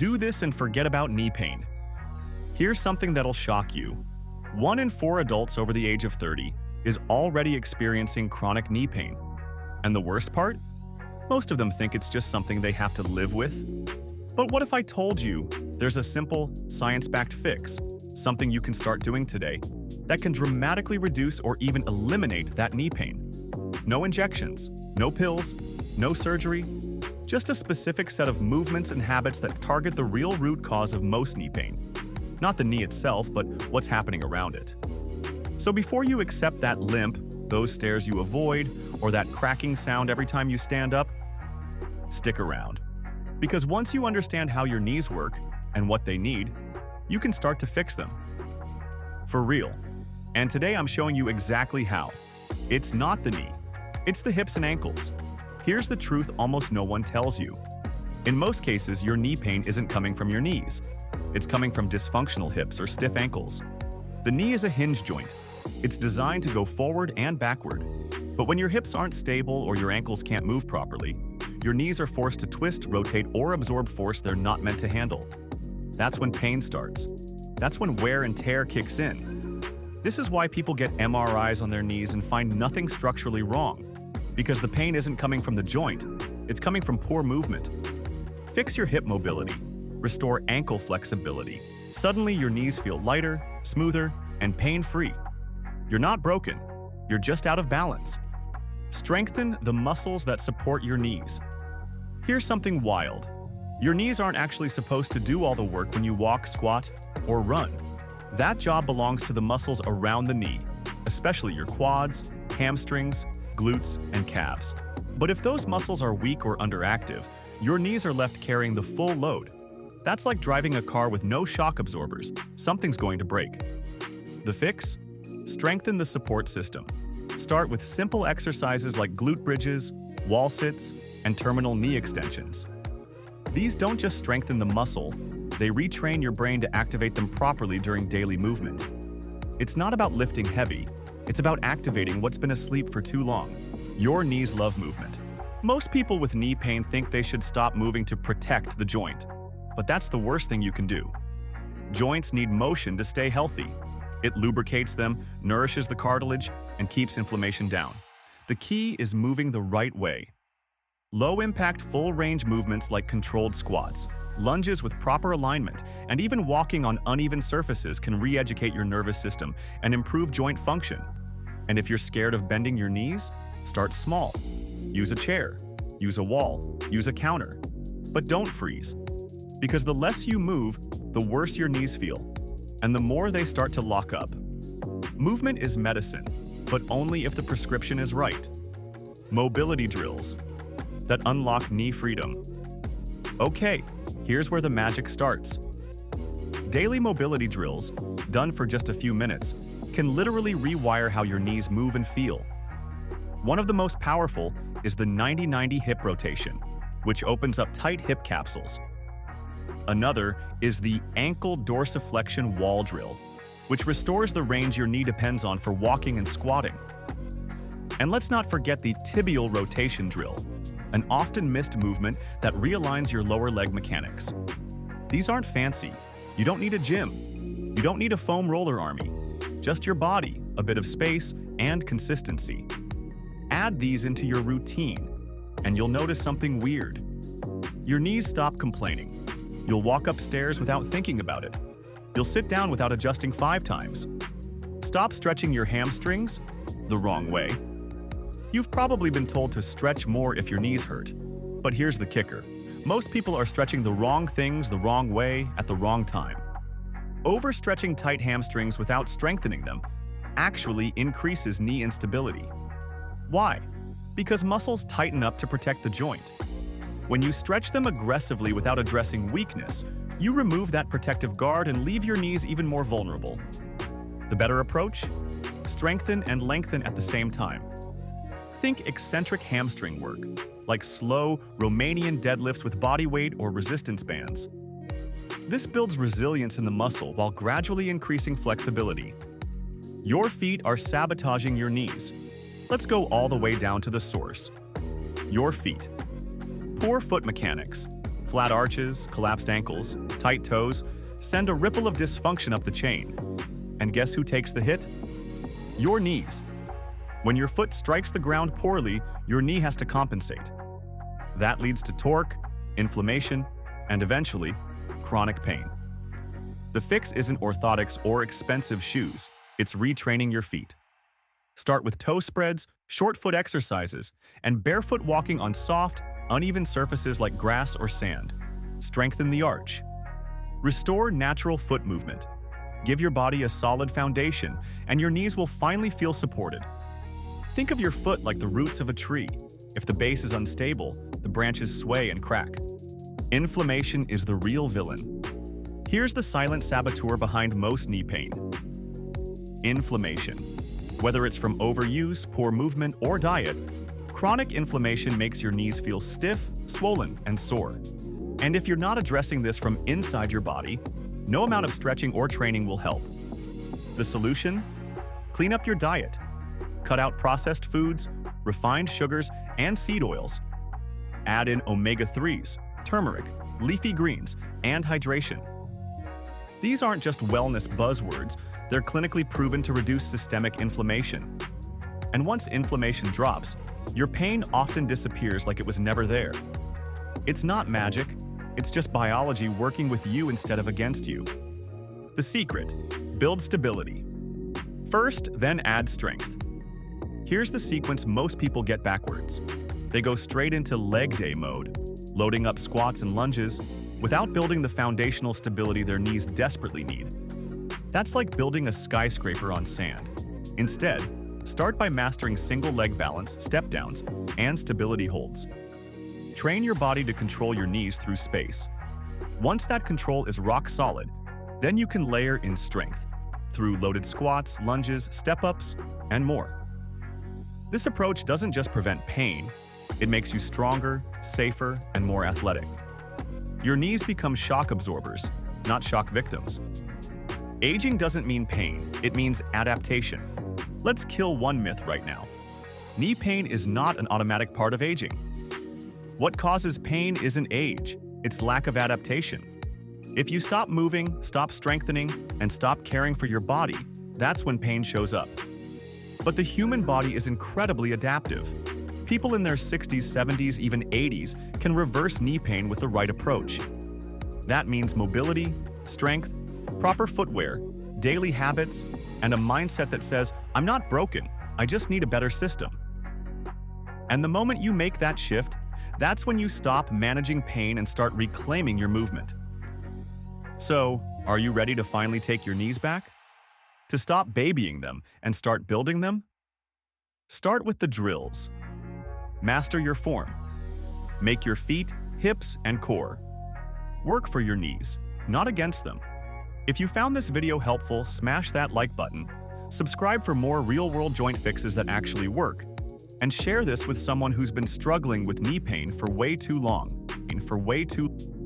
Do this and forget about knee pain. Here's something that'll shock you. 1 in 4 adults over the age of 30 is already experiencing chronic knee pain. And the worst part? Most of them think it's just something they have to live with. But what if I told you there's a simple, science-backed fix, something you can start doing today, that can dramatically reduce or even eliminate that knee pain? No injections, no pills, no surgery, just a specific set of movements and habits that target the real root cause of most knee pain. Not the knee itself, but what's happening around it. So before you accept that limp, those stairs you avoid, or that cracking sound every time you stand up, stick around. Because once you understand how your knees work and what they need, you can start to fix them. For real. And today I'm showing you exactly how. It's not the knee. It's the hips and ankles. Here's the truth almost no one tells you. In most cases, your knee pain isn't coming from your knees. It's coming from dysfunctional hips or stiff ankles. The knee is a hinge joint. It's designed to go forward and backward. But when your hips aren't stable or your ankles can't move properly, your knees are forced to twist, rotate, or absorb force they're not meant to handle. That's when pain starts. That's when wear and tear kicks in. This is why people get MRIs on their knees and find nothing structurally wrong. Because the pain isn't coming from the joint, it's coming from poor movement. Fix your hip mobility. Restore ankle flexibility. Suddenly your knees feel lighter, smoother, and pain-free. You're not broken, you're just out of balance. Strengthen the muscles that support your knees. Here's something wild. Your knees aren't actually supposed to do all the work when you walk, squat, or run. That job belongs to the muscles around the knee, especially your quads, hamstrings, glutes, and calves. But if those muscles are weak or underactive, your knees are left carrying the full load. That's like driving a car with no shock absorbers. Something's going to break. The fix? Strengthen the support system. Start with simple exercises like glute bridges, wall sits, and terminal knee extensions. These don't just strengthen the muscle, they retrain your brain to activate them properly during daily movement. It's not about lifting heavy, it's about activating what's been asleep for too long. Your knees love movement. Most people with knee pain think they should stop moving to protect the joint, but that's the worst thing you can do. Joints need motion to stay healthy. It lubricates them, nourishes the cartilage, and keeps inflammation down. The key is moving the right way. Low-impact, full-range movements like controlled squats, lunges with proper alignment, and even walking on uneven surfaces can re-educate your nervous system and improve joint function. And if you're scared of bending your knees, start small. Use a chair, use a wall, use a counter. But don't freeze. Because the less you move, the worse your knees feel, and the more they start to lock up. Movement is medicine, but only if the prescription is right. Mobility drills that unlock knee freedom. Okay, here's where the magic starts. Daily mobility drills, done for just a few minutes, can literally rewire how your knees move and feel. One of the most powerful is the 90-90 hip rotation, which opens up tight hip capsules. Another is the ankle dorsiflexion wall drill, which restores the range your knee depends on for walking and squatting. And let's not forget the tibial rotation drill, an often missed movement that realigns your lower leg mechanics. These aren't fancy. You don't need a gym. You don't need a foam roller army. Just your body, a bit of space, and consistency. Add these into your routine, and you'll notice something weird. Your knees stop complaining. You'll walk upstairs without thinking about it. You'll sit down without adjusting 5 times. Stop stretching your hamstrings the wrong way. You've probably been told to stretch more if your knees hurt. But here's the kicker. Most people are stretching the wrong things the wrong way at the wrong time. Overstretching tight hamstrings without strengthening them actually increases knee instability. Why? Because muscles tighten up to protect the joint. When you stretch them aggressively without addressing weakness, you remove that protective guard and leave your knees even more vulnerable. The better approach? Strengthen and lengthen at the same time. Think eccentric hamstring work, like slow Romanian deadlifts with body weight or resistance bands. This builds resilience in the muscle while gradually increasing flexibility. Your feet are sabotaging your knees. Let's go all the way down to the source. Your feet. Poor foot mechanics. Flat arches, collapsed ankles, tight toes send a ripple of dysfunction up the chain. And guess who takes the hit? Your knees. When your foot strikes the ground poorly, your knee has to compensate. That leads to torque, inflammation, and eventually, chronic pain. The fix isn't orthotics or expensive shoes, it's retraining your feet. Start with toe spreads, short foot exercises, and barefoot walking on soft, uneven surfaces like grass or sand. Strengthen the arch. Restore natural foot movement. Give your body a solid foundation, and your knees will finally feel supported. Think of your foot like the roots of a tree. If the base is unstable, the branches sway and crack. Inflammation is the real villain. Here's the silent saboteur behind most knee pain. Inflammation. Whether it's from overuse, poor movement, or diet, chronic inflammation makes your knees feel stiff, swollen, and sore. And if you're not addressing this from inside your body, no amount of stretching or training will help. The solution? Clean up your diet. Cut out processed foods, refined sugars, and seed oils. Add in omega-3s, turmeric, leafy greens, and hydration. These aren't just wellness buzzwords, they're clinically proven to reduce systemic inflammation. And once inflammation drops, your pain often disappears like it was never there. It's not magic, it's just biology working with you instead of against you. The secret: build stability. First, then add strength. Here's the sequence most people get backwards. They go straight into leg day mode, loading up squats and lunges, without building the foundational stability their knees desperately need. That's like building a skyscraper on sand. Instead, start by mastering single leg balance, step downs, and stability holds. Train your body to control your knees through space. Once that control is rock solid, then you can layer in strength through loaded squats, lunges, step-ups, and more. This approach doesn't just prevent pain, it makes you stronger, safer, and more athletic. Your knees become shock absorbers, not shock victims. Aging doesn't mean pain, it means adaptation. Let's kill one myth right now. Knee pain is not an automatic part of aging. What causes pain isn't age, it's lack of adaptation. If you stop moving, stop strengthening, and stop caring for your body, that's when pain shows up. But the human body is incredibly adaptive. People in their 60s, 70s, even 80s can reverse knee pain with the right approach. That means mobility, strength, proper footwear, daily habits, and a mindset that says, I'm not broken, I just need a better system. And the moment you make that shift, that's when you stop managing pain and start reclaiming your movement. So, are you ready to finally take your knees back? To stop babying them and start building them? Start with the drills. Master your form. Make your feet, hips, and core. Work for your knees, not against them. If you found this video helpful, smash that like button, subscribe for more real-world joint fixes that actually work, and share this with someone who's been struggling with knee pain for way too long.